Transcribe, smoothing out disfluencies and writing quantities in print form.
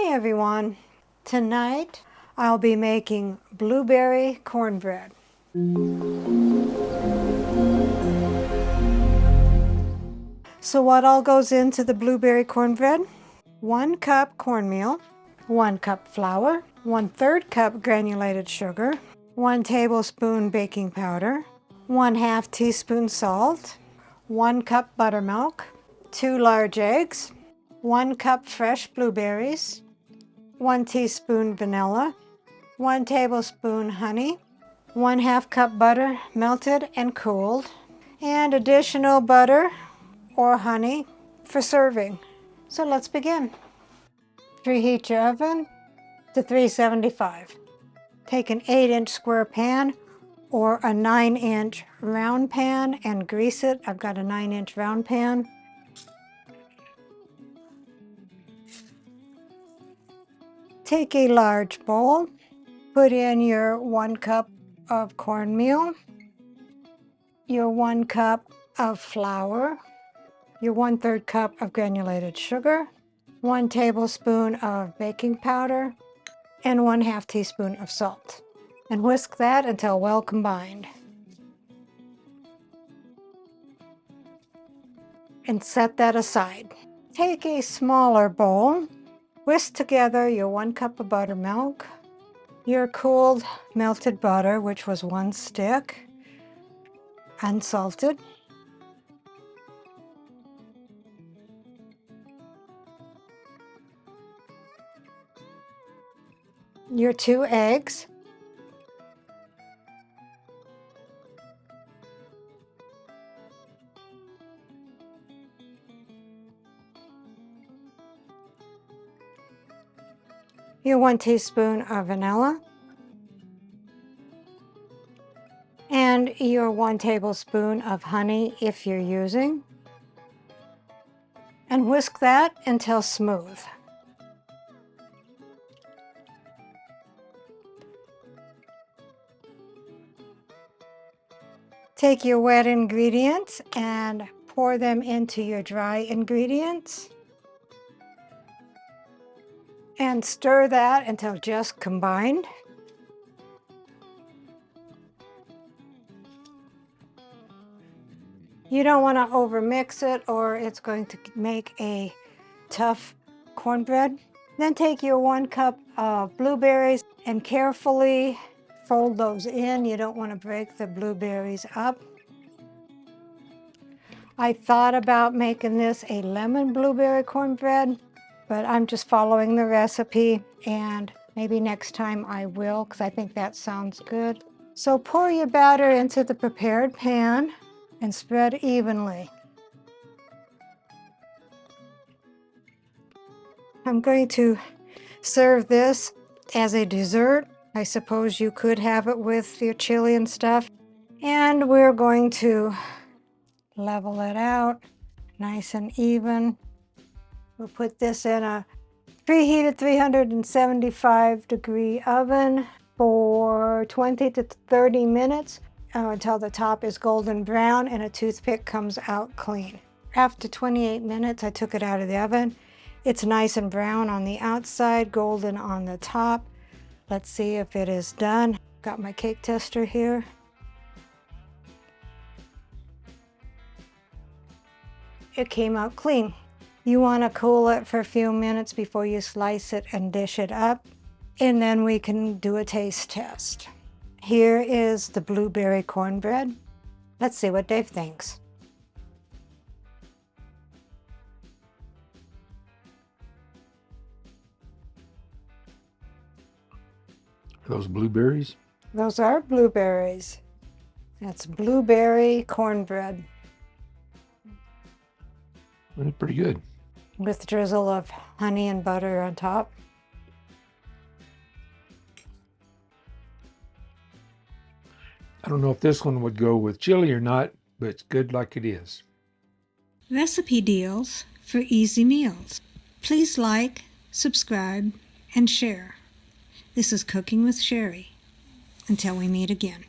Hi everyone. Tonight I'll be making blueberry cornbread. So what all goes into the blueberry cornbread? 1 cup cornmeal, 1 cup flour, 1/3 cup granulated sugar, 1 tablespoon baking powder, 1/2 teaspoon salt, 1 cup buttermilk, 2 large eggs, 1 cup fresh blueberries, 1 teaspoon vanilla, 1 tablespoon honey, 1/2 cup butter melted and cooled, and additional butter or honey for serving. So let's begin. Preheat your oven to 375. Take an 8-inch square pan or a 9-inch round pan and grease it. I've got a 9-inch round pan. Take a large bowl, put in your 1 cup of cornmeal, your 1 cup of flour, your 1/3 cup of granulated sugar, 1 tablespoon of baking powder, and 1/2 teaspoon of salt. And whisk that until well combined. And set that aside. Take a smaller bowl, whisk together your 1 cup of buttermilk, your cooled melted butter, which was 1 stick, unsalted, your 2 eggs, your 1 teaspoon of vanilla, and your 1 tablespoon of honey if you're using, and whisk that until smooth. Take your wet ingredients and pour them into your dry ingredients. And stir that until just combined. You don't want to overmix it or it's going to make a tough cornbread. Then take your 1 cup of blueberries and carefully fold those in. You don't want to break the blueberries up. I thought about making this a lemon blueberry cornbread, but I'm just following the recipe, and maybe next time I will, because I think that sounds good. So pour your batter into the prepared pan and spread evenly. I'm going to serve this as a dessert. I suppose you could have it with your chili and stuff. And we're going to level it out nice and even. We'll put this in a preheated 375-degree oven for 20 to 30 minutes until the top is golden brown and a toothpick comes out clean. After 28 minutes, I took it out of the oven. It's nice and brown on the outside, golden on the top. Let's see if it is done. Got my cake tester here. It came out clean. You want to cool it for a few minutes before you slice it and dish it up, and then we can do a taste test. Here is the blueberry cornbread. Let's see what Dave thinks. Are those blueberries? Those are blueberries. That's blueberry cornbread. That's pretty good. With a drizzle of honey and butter on top. I don't know if this one would go with chili or not, but it's good like it is. Recipe deals for easy meals. Please like, subscribe, and share. This is Cooking with Sherry. Until we meet again.